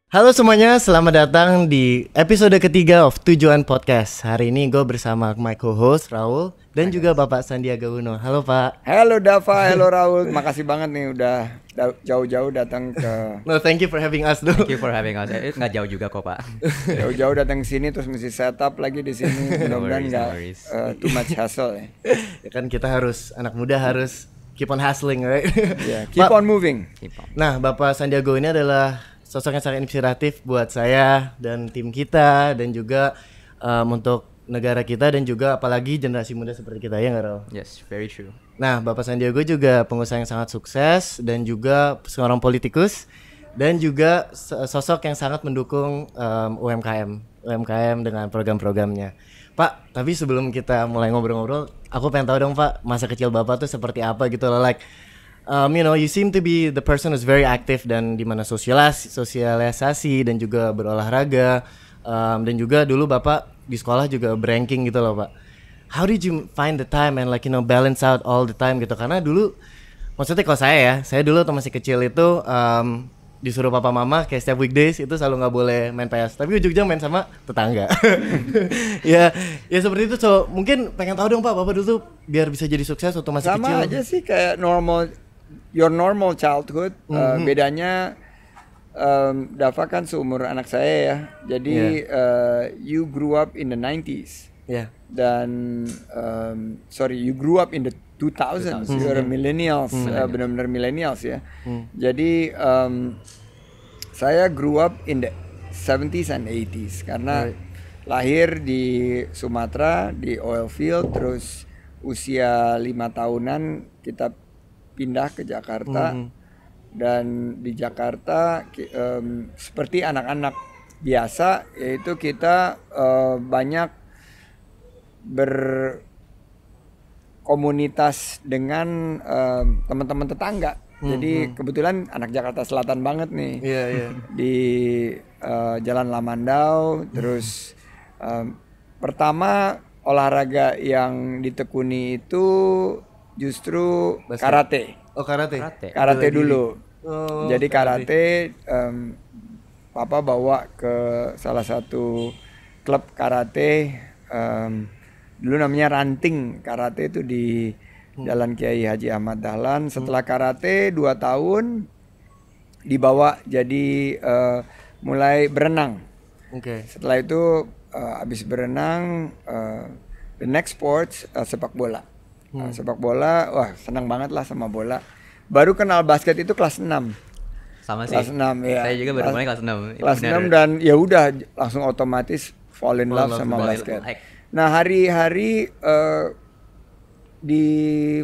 Halo semuanya, selamat datang di episode ketiga of Tujuan Podcast. Hari ini gue bersama my co-host Raul dan juga Bapak Sandiaga Uno. Halo Pak. Halo Dava, halo Raul. Makasih banget nih udah jauh-jauh datang ke No, thank you for having us. Thank you for having us. Nggak jauh juga kok Pak. jauh-jauh datang ke sini terus mesti setup lagi di sini. Mudah-mudahan nggak too much hassle ya. Ya kan kita harus, anak muda harus keep on hustling, right? Yeah, keep on moving. Nah, Bapak Sandiaga ini adalah sosok yang sangat inspiratif buat saya dan tim kita dan juga untuk negara kita dan juga apalagi generasi muda seperti kita, ya nggak Raul? Yes, very true. Nah, Bapak Sandiaga juga pengusaha yang sangat sukses dan juga seorang politikus dan juga sosok yang sangat mendukung UMKM dengan program-programnya. Pak, tapi sebelum kita mulai ngobrol-ngobrol, aku pengen tahu dong Pak, masa kecil Bapak tuh seperti apa gitu loh, like you seem to be the person who's very active dan di mana sosialisasi dan juga berolahraga, dan juga dulu Bapak di sekolah juga beranking gitu loh Pak. How did you find the time and balance out all the time gitu? Karena dulu, maksudnya kalau saya dulu waktu masih kecil itu disuruh papa mama kayak setiap weekdays itu selalu nggak boleh main PS, tapi ujung-ujung main sama tetangga. ya seperti itu. So mungkin pengen tahu dong Pak, Bapak dulu tuh biar bisa jadi sukses waktu masih Sama kecil. Sama aja sih kayak your normal childhood. Bedanya Dava kan seumur anak saya ya. Jadi you grew up in the 90s. Yeah. Dan you grew up in the 2000s. You're a millennials, benar-benar millennials ya. Jadi saya grew up in the 70s and 80s karena lahir di Sumatera di oil field, terus usia 5 tahunan kita pindah ke Jakarta. Dan di Jakarta seperti anak-anak biasa, yaitu kita banyak berkomunitas dengan teman-teman tetangga. Jadi kebetulan anak Jakarta Selatan banget nih. Di Jalan Lamandau. Terus pertama olahraga yang ditekuni itu justru karate. Oh, karate. Karate dulu. Jadi karate papa bawa ke salah satu klub karate, dulu namanya Ranting Karate, itu di Jalan Kiai Haji Ahmad Dahlan. Setelah karate 2 tahun dibawa jadi mulai berenang. Setelah itu habis berenang, the next sports sepak bola. Sepak bola, wah senang banget lah sama bola. Baru kenal basket itu kelas 6. Sama sih. Kelas 6 ya. Saya juga baru mulai kelas 6. Kelas 6 dan ya udah langsung otomatis fall in love sama basket. Nah, hari-hari di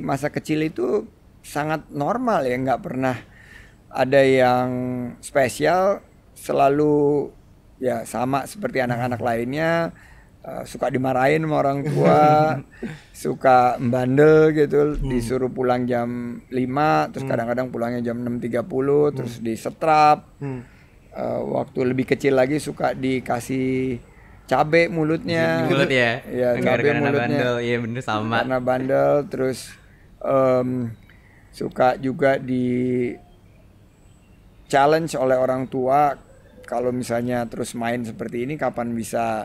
masa kecil itu sangat normal ya, nggak pernah ada yang spesial, selalu ya sama seperti anak-anak lainnya. Suka dimarahin sama orang tua, suka membandel gitu, disuruh pulang jam 5, terus kadang-kadang pulangnya jam 6.30, terus disetrap. Waktu lebih kecil lagi suka dikasih cabe mulutnya. Mulut ya? Ya, cabe mulutnya. Iya bener sama. Karena bandel, terus suka juga di challenge oleh orang tua. Kalau misalnya terus main seperti ini kapan bisa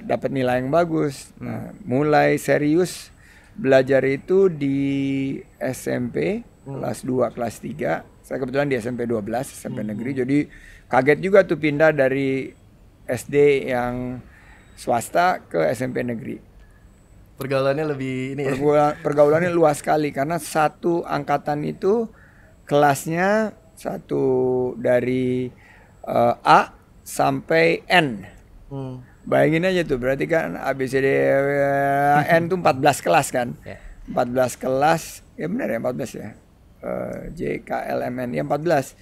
dapat nilai yang bagus. Nah, mulai serius belajar itu di SMP kelas 2, kelas 3. Saya kebetulan di SMP 12, SMP negeri. Jadi kaget juga tuh pindah dari SD yang swasta ke SMP negeri. Pergaulannya lebih ini ya. Pergaulannya luas sekali karena satu angkatan itu kelasnya satu dari A sampai N. Bayangin aja tuh, berarti kan ABCD N tuh 14 kelas kan. 14 kelas, ya benar ya 14 ya. J, K, L, M, N, ya 14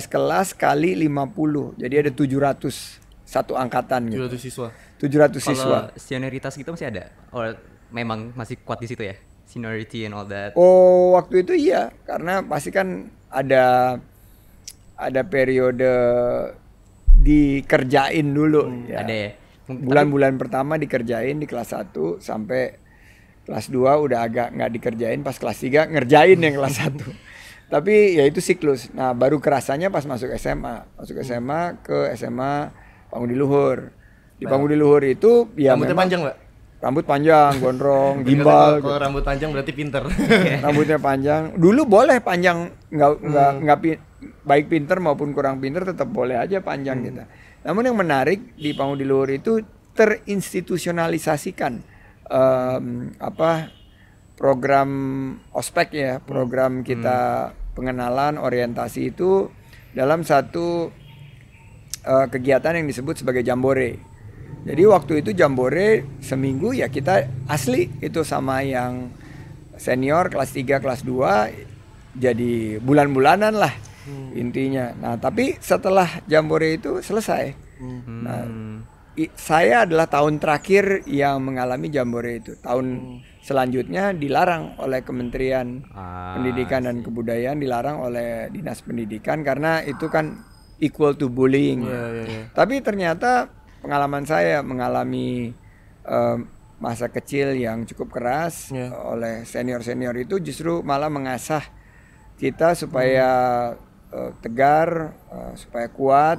kelas kali 50, jadi ada 700 satu angkatan gitu. 700 siswa. Kalau senioritas gitu masih ada? Oh, memang masih kuat di situ ya? Seniority and all that. Oh, waktu itu iya, karena pasti kan ada periode dikerjain dulu ya. Ada ya. Bulan-bulan pertama dikerjain di kelas 1 sampai kelas 2 udah agak nggak dikerjain, pas kelas 3 ngerjain yang kelas 1. Tapi ya itu siklus. Nah, baru kerasanya pas masuk SMA. Masuk SMA ke SMA Pangudi Luhur. Di Pangudi Luhur itu ya Rambutnya memang panjang, Mbak? rambut panjang, gondrong, gimbal. Kalau rambut panjang berarti pinter. Rambutnya panjang. Dulu boleh panjang, baik pinter maupun kurang pinter tetap boleh aja panjang gitu. Namun yang menarik di Pangudi Luhur itu terinstitusionalisasikan program ospek ya, program kita pengenalan orientasi itu dalam satu kegiatan yang disebut sebagai jambore. Jadi waktu itu jambore seminggu ya kita asli itu sama yang senior kelas 3, kelas 2 jadi bulan-bulanan lah intinya. Nah, tapi setelah jambore itu selesai. Nah, saya adalah tahun terakhir yang mengalami jambore itu. Tahun selanjutnya dilarang oleh Kementerian Pendidikan dan Kebudayaan, dilarang oleh Dinas Pendidikan karena itu kan equal to bullying. Tapi ternyata pengalaman saya mengalami masa kecil yang cukup keras oleh senior-senior itu justru malah mengasah kita supaya tegar, supaya kuat,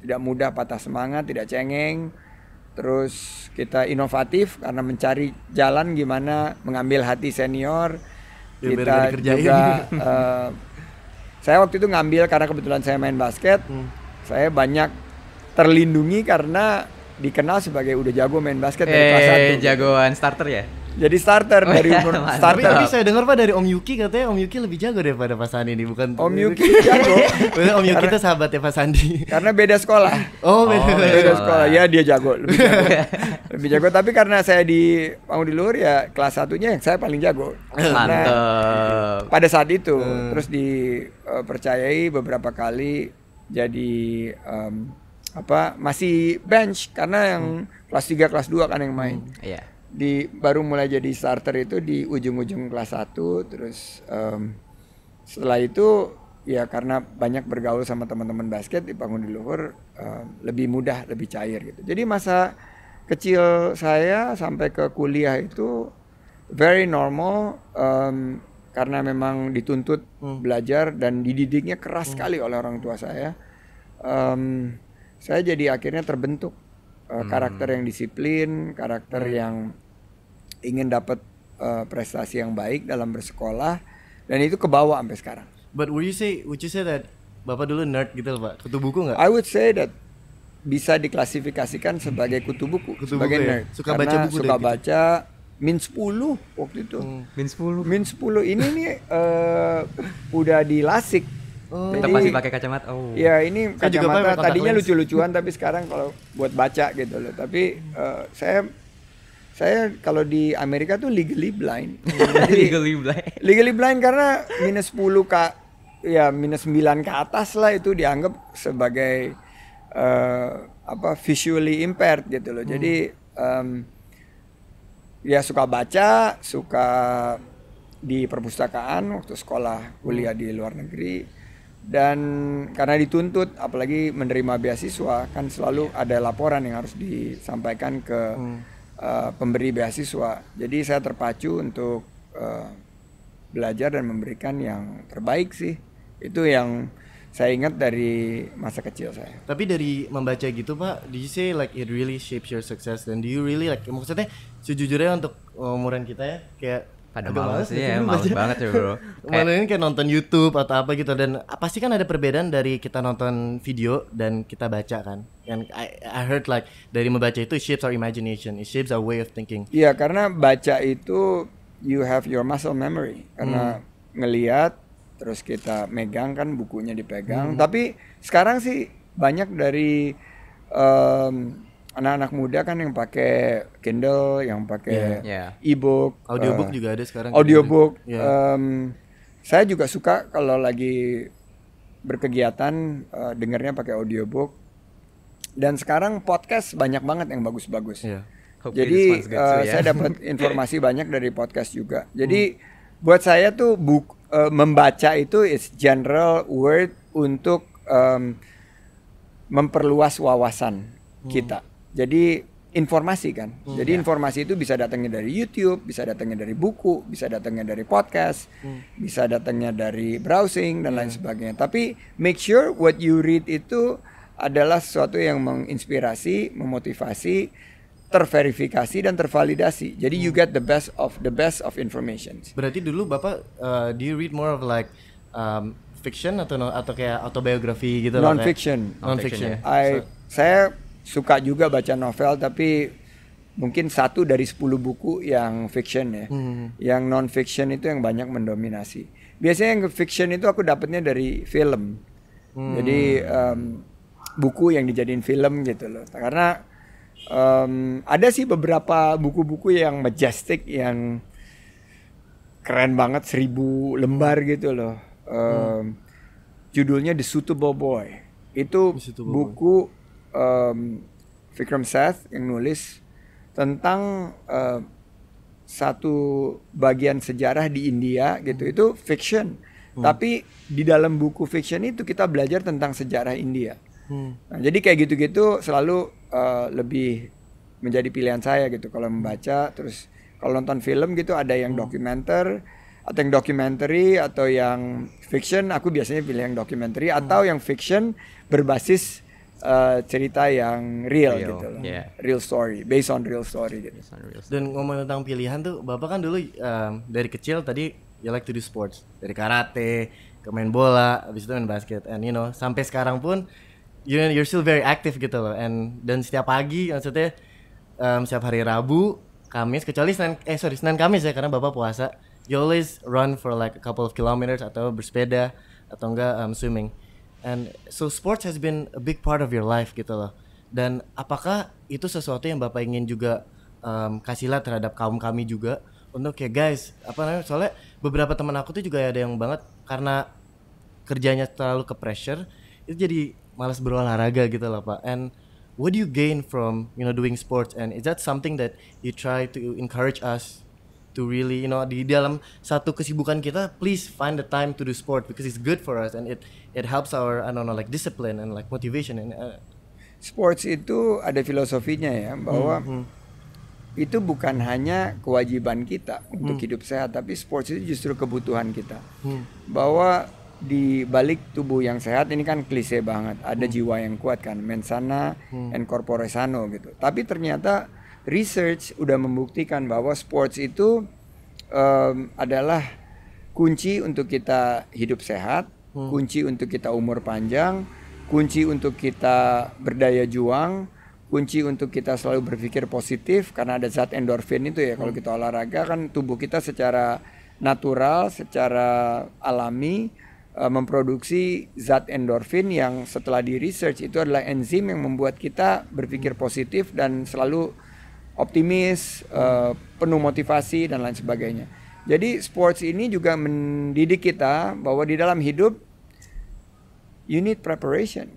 tidak mudah patah semangat, tidak cengeng. Terus kita inovatif karena mencari jalan gimana mengambil hati senior. Kita juga saya waktu itu ngambil karena kebetulan saya main basket. Saya banyak terlindungi karena dikenal sebagai udah jago main basket dari kelas 1. Jagoan starter ya? Jadi starter dari starter. Tapi saya dengar Pak dari Om Yuki katanya Om Yuki lebih jago daripada Pak Sandi ini, bukan? Om Yuki jago. Om Yuki itu sahabatnya Pak Sandi. Karena beda sekolah. Beda sekolah. Ya dia jago, lebih jago. Lebih jago, tapi karena saya di Pangudi Luhur ya kelas 1-nya yang saya paling jago. Mantap. Pada saat itu terus dipercayai beberapa kali jadi masih bench karena yang kelas 3 kelas 2 kan yang main. Iya. Baru mulai jadi starter itu di ujung-ujung kelas 1 terus setelah itu ya karena banyak bergaul sama teman-teman basket di Pangudi Luhur lebih mudah, lebih cair gitu. Jadi masa kecil saya sampai ke kuliah itu very normal karena memang dituntut belajar dan dididiknya keras sekali oleh orang tua saya. Saya jadi akhirnya terbentuk karakter yang disiplin, karakter yang ingin dapat prestasi yang baik dalam bersekolah, dan itu kebawa sampai sekarang. But would you say that Bapak dulu nerd gitu loh, Pak? Kutu buku nggak? I would say that bisa diklasifikasikan sebagai kutu buku sebagai nerd. Ya? Suka karena baca buku suka baca min 10 waktu itu. Min 10 ini nih udah dilasik. Tetap masih pakai kacamata. Ya ini kacamata tadinya lucu-lucuan tapi sekarang kalau buat baca gitu loh. Tapi saya kalau di Amerika tuh legally blind. Legally blind karena minus 10 minus 9 ke atas lah itu dianggap sebagai visually impaired gitu loh. Jadi ya suka baca, suka di perpustakaan waktu sekolah kuliah di luar negeri. Dan karena dituntut apalagi menerima beasiswa kan selalu ada laporan yang harus disampaikan ke pemberi beasiswa. Jadi saya terpacu untuk belajar dan memberikan yang terbaik sih. Itu yang saya ingat dari masa kecil saya. Tapi dari membaca gitu Pak, do you say like it really shapes your success? Dan do you really like, maksudnya sejujurnya untuk umuran kita ya kayak pada males ya, males banget ya bro. Malah ini kayak nonton YouTube atau apa gitu, dan pasti kan ada perbedaan dari kita nonton video dan kita baca kan. And I heard like dari membaca itu it shapes our imagination, it shapes our way of thinking. Iya, karena baca itu you have your muscle memory. Karena ngelihat terus kita megang kan bukunya dipegang. Tapi sekarang sih banyak dari anak-anak muda kan yang pakai Kindle, yang pakai e-book, audiobook juga ada sekarang. Audiobook, saya juga suka kalau lagi berkegiatan dengarnya pakai audiobook. Dan sekarang podcast banyak banget yang bagus-bagus. Jadi saya dapat informasi banyak dari podcast juga. Jadi buat saya tuh membaca itu is general word untuk memperluas wawasan kita. Jadi informasi kan. Jadi informasi itu bisa datangnya dari YouTube, bisa datangnya dari buku, bisa datangnya dari podcast, bisa datangnya dari browsing dan lain sebagainya. Tapi make sure what you read itu adalah sesuatu yang menginspirasi, memotivasi, terverifikasi dan tervalidasi. Jadi you get the best of information. Berarti dulu Bapak do you read more of like fiction atau kayak autobiografi gitu loh? Non-fiction. Non-fiction. Saya suka juga baca novel, tapi mungkin 1 dari 10 buku yang fiction ya. Yang non-fiction itu yang banyak mendominasi. Biasanya yang fiction itu aku dapatnya dari film. Jadi buku yang dijadiin film gitu loh. Karena ada sih beberapa buku-buku yang majestic, yang keren banget, 1000 lembar gitu loh. Judulnya The Suitable Boy. Itu buku Vikram Seth yang nulis tentang satu bagian sejarah di India gitu. Itu fiction. Tapi di dalam buku fiction itu kita belajar tentang sejarah India. Nah, jadi kayak gitu-gitu selalu lebih menjadi pilihan saya gitu kalau membaca. Terus kalau nonton film gitu ada yang dokumenter atau yang documentary atau yang fiction, aku biasanya pilih yang documentary atau yang fiction berbasis cerita yang real gitu loh. Real story, based on real story gitu. Dan ngomong tentang pilihan tuh, Bapak kan dulu dari kecil tadi you like to do sports, dari karate ke main bola, habis itu main basket, and you know sampai sekarang pun you're still very active gitu loh. Dan setiap pagi maksudnya setiap hari Rabu, Kamis, kecuali Senin Kamis ya karena Bapak puasa, you always run for like a couple of kilometers atau bersepeda atau enggak swimming. And so sports has been a big part of your life gitu loh. Dan apakah itu sesuatu yang Bapak ingin juga kasih lihat terhadap kaum kami juga untuk kayak guys, soalnya beberapa teman aku tuh juga ada yang banget karena kerjanya terlalu ke pressure itu jadi malas berolahraga gitu loh Pak. And what do you gain from doing sports, and is that something that you try to encourage us to really di dalam satu kesibukan kita, please find the time to do sport because it's good for us and it helps our like discipline and like motivation. And sports itu ada filosofinya ya, bahwa itu bukan hanya kewajiban kita untuk hidup sehat, tapi sports itu justru kebutuhan kita. Bahwa di balik tubuh yang sehat ini kan klise banget, ada jiwa yang kuat kan, mens sana and corpore sano gitu. Tapi ternyata research udah membuktikan bahwa sports itu adalah kunci untuk kita hidup sehat, kunci untuk kita umur panjang, kunci untuk kita berdaya juang, kunci untuk kita selalu berpikir positif karena ada zat endorfin itu ya. Kalau kita olahraga kan tubuh kita secara natural, secara alami memproduksi zat endorfin yang setelah di research itu adalah enzim yang membuat kita berpikir positif dan selalu optimis, penuh motivasi dan lain sebagainya. Jadi sports ini juga mendidik kita bahwa di dalam hidup you need preparation.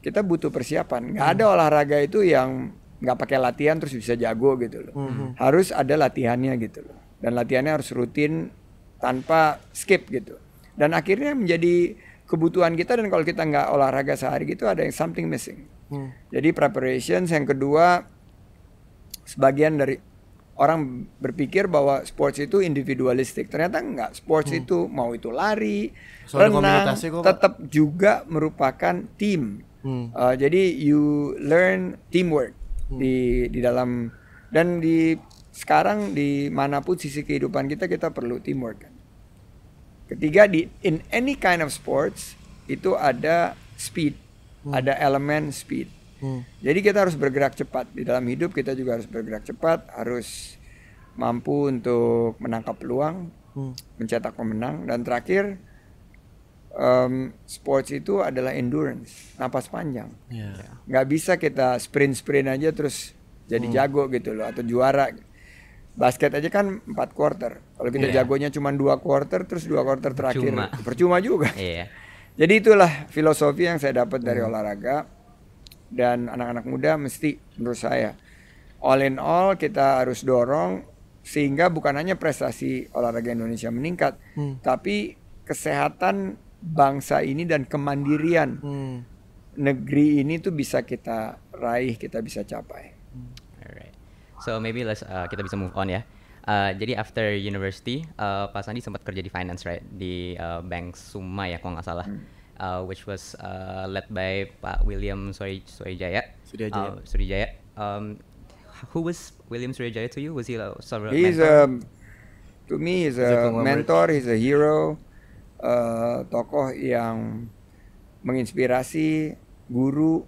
Kita butuh persiapan. Nggak ada olahraga itu yang nggak pakai latihan terus bisa jago gitu loh. Harus ada latihannya gitu loh. Dan latihannya harus rutin tanpa skip gitu. Dan akhirnya menjadi kebutuhan kita, dan kalau kita nggak olahraga sehari gitu ada yang something missing. Jadi preparations. Yang kedua, sebagian dari orang berpikir bahwa sports itu individualistik. Ternyata enggak. Sports itu mau itu lari, renang, tetap juga merupakan tim. Jadi you learn teamwork di dalam, dan sekarang di manapun sisi kehidupan kita perlu teamwork kan. Ketiga, in any kind of sports itu ada speed, ada elemen speed. Jadi kita harus bergerak cepat. Di dalam hidup kita juga harus bergerak cepat, harus mampu untuk menangkap peluang, mencetak pemenang. Dan terakhir, sports itu adalah endurance, napas panjang. Nggak bisa kita sprint aja terus jadi jago gitu loh, atau juara. Basket aja kan 4 quarter. Kalau kita jagonya cuma 2 quarter, terus 2 quarter terakhir percuma juga. Jadi itulah filosofi yang saya dapat dari olahraga. Dan anak-anak muda mesti, menurut saya, all in all kita harus dorong sehingga bukan hanya prestasi olahraga Indonesia meningkat, tapi kesehatan bangsa ini dan kemandirian negeri ini tuh bisa kita raih, kita bisa capai. Alright. So maybe kita bisa move on ya. Jadi after university, Pak Sandi sempat kerja di finance, right? Di Bank Suma ya, kalau nggak salah. Which was led by Pak William Suryajaya. Suryajaya. Who was William Suryajaya to you? Was he a sort of mentor? To me, he's a mentor, he's a hero, tokoh yang menginspirasi, guru,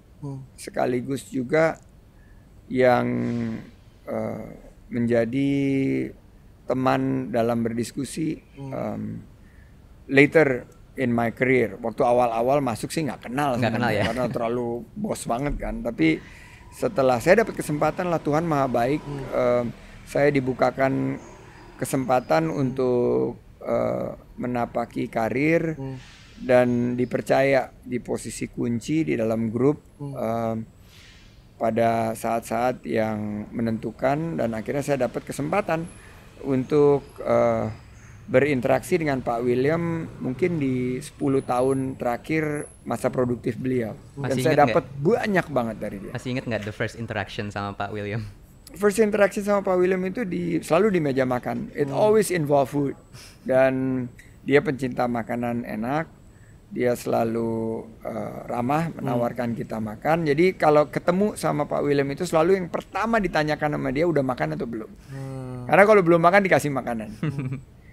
sekaligus juga yang menjadi teman dalam berdiskusi. Later in my career, waktu awal-awal masuk sih nggak kenal ya, karena terlalu bos banget kan. Tapi setelah saya dapat kesempatan lah, Tuhan Maha Baik, saya dibukakan kesempatan untuk menapaki karir dan dipercaya di posisi kunci di dalam grup pada saat-saat yang menentukan, dan akhirnya saya dapat kesempatan untuk berinteraksi dengan Pak William mungkin di 10 tahun terakhir masa produktif beliau. Dan saya dapat banyak banget dari dia. Masih ingat nggak the first interaction sama Pak William? First interaction sama Pak William itu selalu di meja makan. It always involve food. Dan dia pencinta makanan enak. Dia selalu ramah menawarkan kita makan. Jadi kalau ketemu sama Pak William itu selalu yang pertama ditanyakan sama dia, udah makan atau belum. Karena kalau belum makan dikasih makanan.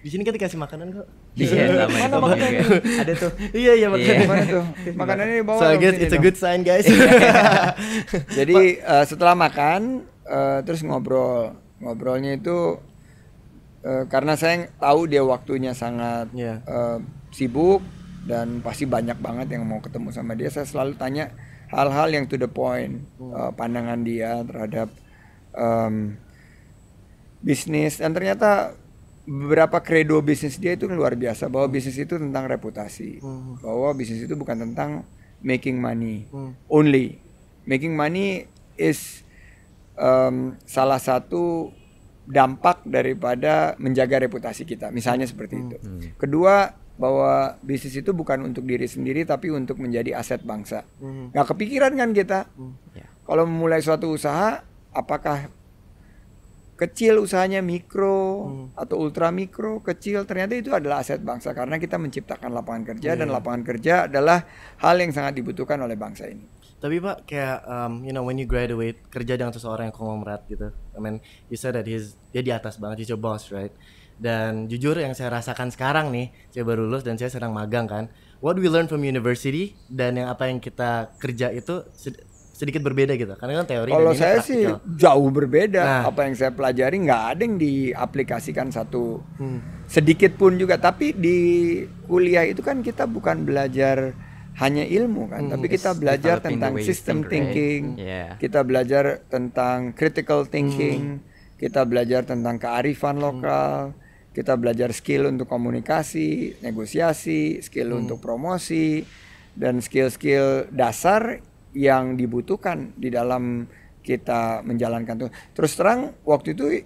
Di sini kan dikasih makanan kok. Iya, mana makanannya? Ada tuh. Iya makanan. Mana tuh? Makanannya di bawah. So I guess it's a good sign, guys. Jadi setelah makan terus ngobrolnya itu karena saya tahu dia waktunya sangat sibuk dan pasti banyak banget yang mau ketemu sama dia. Saya selalu tanya hal-hal yang to the point, pandangan dia terhadap bisnis, dan ternyata beberapa credo bisnis dia itu luar biasa, bahwa bisnis itu tentang reputasi, bahwa bisnis itu bukan tentang making money only. Making money is salah satu dampak daripada menjaga reputasi kita, misalnya seperti itu. Kedua, bahwa bisnis itu bukan untuk diri sendiri tapi untuk menjadi aset bangsa. Gak kepikiran kan kita kalau memulai suatu usaha, apakah kecil usahanya, mikro atau ultra mikro, kecil, ternyata itu adalah aset bangsa karena kita menciptakan lapangan kerja, dan lapangan kerja adalah hal yang sangat dibutuhkan oleh bangsa ini. Tapi Pak, kayak when you graduate, kerja dengan seseorang yang konglomerat gitu, I mean, you said that dia di atas banget, he's your boss, right? Dan jujur yang saya rasakan sekarang nih, saya baru lulus dan saya sedang magang kan, what we learn from university dan yang apa yang kita kerja itu sedikit berbeda gitu, karena kan teori. Kalau saya sih jauh berbeda. Apa yang saya pelajari nggak ada yang diaplikasikan satu sedikit pun juga. Tapi di kuliah itu kan kita bukan belajar hanya ilmu kan, tapi kita belajar tentang system thinking, kita belajar tentang critical thinking, kita belajar tentang kearifan lokal, kita belajar skill untuk komunikasi, negosiasi, skill untuk promosi, dan skill-skill dasar yang dibutuhkan di dalam kita menjalankan tuh. Terus terang waktu itu,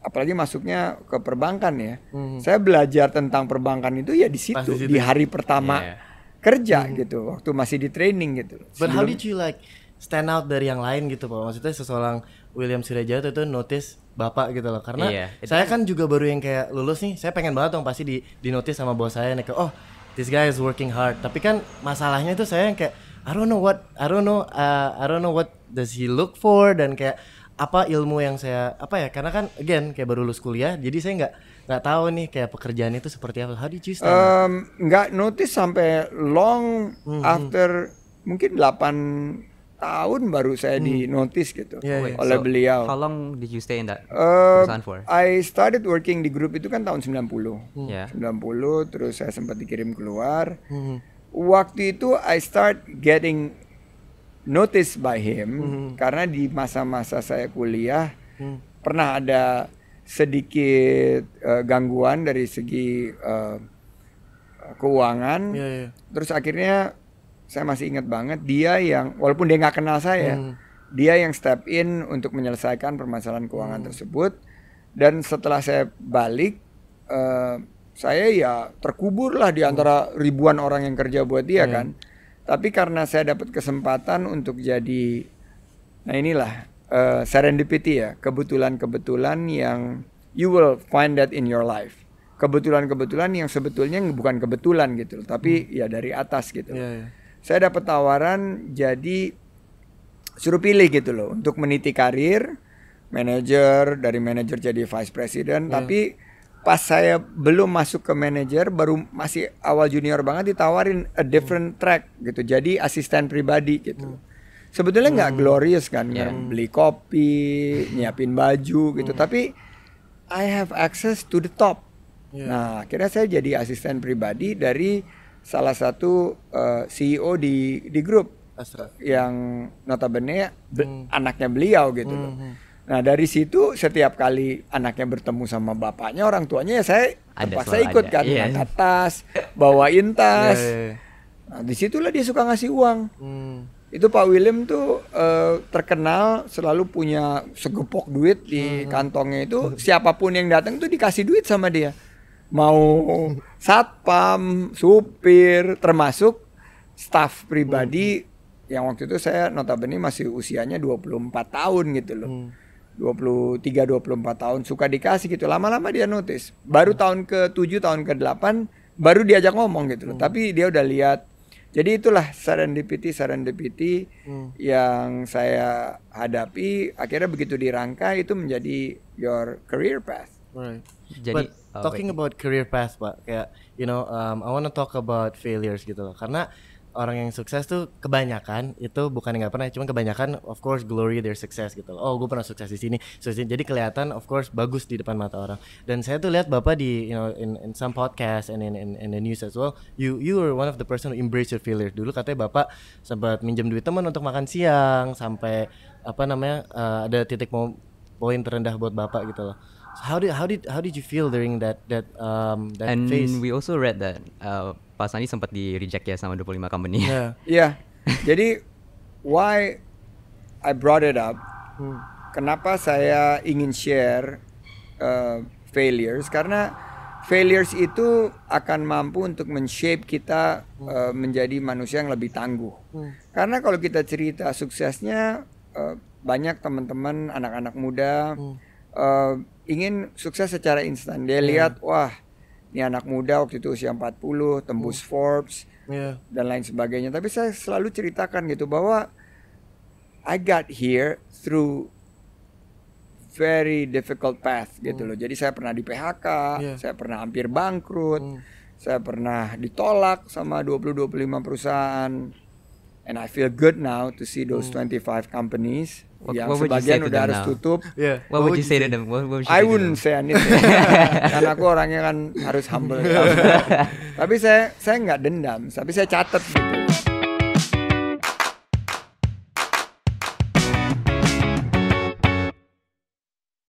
apalagi masuknya ke perbankan ya, saya belajar tentang perbankan itu ya di situ, di hari pertama kerja gitu, waktu masih di training gitu. But how did you like stand out dari yang lain gitu Pak? Maksudnya seseorang William Suryajaya itu notice Bapak gitu loh, karena saya kan juga baru yang kayak lulus nih, saya pengen banget dong pasti di notice sama bos saya nih, oh this guy is working hard. Tapi kan masalahnya itu saya yang kayak I don't know what does he look for, dan kayak apa ilmu yang saya karena kan again kayak baru lulus kuliah, jadi saya nggak tahu nih kayak pekerjaan itu seperti apa. How did you stand? Nggak notice sampai long after mungkin 8 tahun baru saya di notice gitu oleh beliau. How long did you stay in that perusahaan for? I started working di grup itu kan tahun 90. 90 terus saya sempat dikirim keluar. Waktu itu I start getting noticed by him karena di masa-masa saya kuliah pernah ada sedikit gangguan dari segi keuangan. Terus akhirnya saya masih ingat banget dia yang, walaupun dia nggak kenal saya, dia yang step in untuk menyelesaikan permasalahan keuangan tersebut. Dan setelah saya balik, saya ya terkubur lah di antara ribuan orang yang kerja buat dia kan. Tapi karena saya dapat kesempatan untuk jadi, nah inilah serendipity ya, kebetulan-kebetulan yang you will find that in your life. Kebetulan-kebetulan yang sebetulnya bukan kebetulan gitu, tapi ya dari atas gitu. Saya dapat tawaran jadi suruh pilih gitu loh untuk meniti karir manajer, dari manajer jadi vice president. Tapi pas saya belum masuk ke manajer, baru masih awal junior banget, ditawarin a different track gitu, jadi asisten pribadi gitu. Sebetulnya nggak glorious kan, beli kopi, nyiapin baju gitu, tapi I have access to the top. Nah, akhirnya saya jadi asisten pribadi dari salah satu CEO di grup yang notabene anaknya beliau gitu loh. Nah, dari situ setiap kali anaknya bertemu sama bapaknya, orang tuanya, ya saya terpaksa ikut kan, angkat tas, bawain tas. Nah, disitulah dia suka ngasih uang. Itu Pak William tuh terkenal selalu punya segepok duit di kantongnya itu. Siapapun yang datang tuh dikasih duit sama dia. Mau satpam, supir, termasuk staff pribadi yang waktu itu saya notabene masih usianya 24 tahun gitu loh. 23-24 tahun suka dikasih gitu. Lama-lama dia notice. Baru tahun ke-7, tahun ke-8 baru diajak ngomong gitu loh. Tapi dia udah lihat. Jadi itulah serendipity yang saya hadapi. Akhirnya begitu dirangkai itu menjadi your career path. Right. Jadi talking about career path, Pak, kayak I want to talk about failures gitu loh. Karena orang yang sukses tuh kebanyakan itu bukan nggak pernah, cuma kebanyakan of course glory their success gitu loh. Oh, gue pernah sukses di sini. Jadi kelihatan of course bagus di depan mata orang. Dan saya tuh lihat Bapak di in some podcast and in the news as well. You were one of the person who embrace your failure. Dulu katanya Bapak sempat minjem duit teman untuk makan siang sampai ada titik poin terendah buat Bapak gitu loh. So how did you feel during that and phase? We also read that Pak Sandi sempat di reject ya sama 25 company. Iya. Jadi why I brought it up? Kenapa saya ingin share failures? Karena failures itu akan mampu untuk men-shape kita menjadi manusia yang lebih tangguh. Karena kalau kita cerita suksesnya, banyak teman-teman anak-anak muda ingin sukses secara instan. Dia lihat, wah, ini anak muda waktu itu usia 40, tembus Forbes, dan lain sebagainya. Tapi saya selalu ceritakan gitu bahwa I got here through very difficult path gitu loh. Jadi saya pernah di PHK, saya pernah hampir bangkrut, saya pernah ditolak sama 20-25 perusahaan. And I feel good now to see those 25 companies yang sebagian udah harus tutup. What would you say to them? I wouldn't say anything. Karena aku orangnya kan harus humble. Tapi saya nggak dendam, tapi saya catat gitu.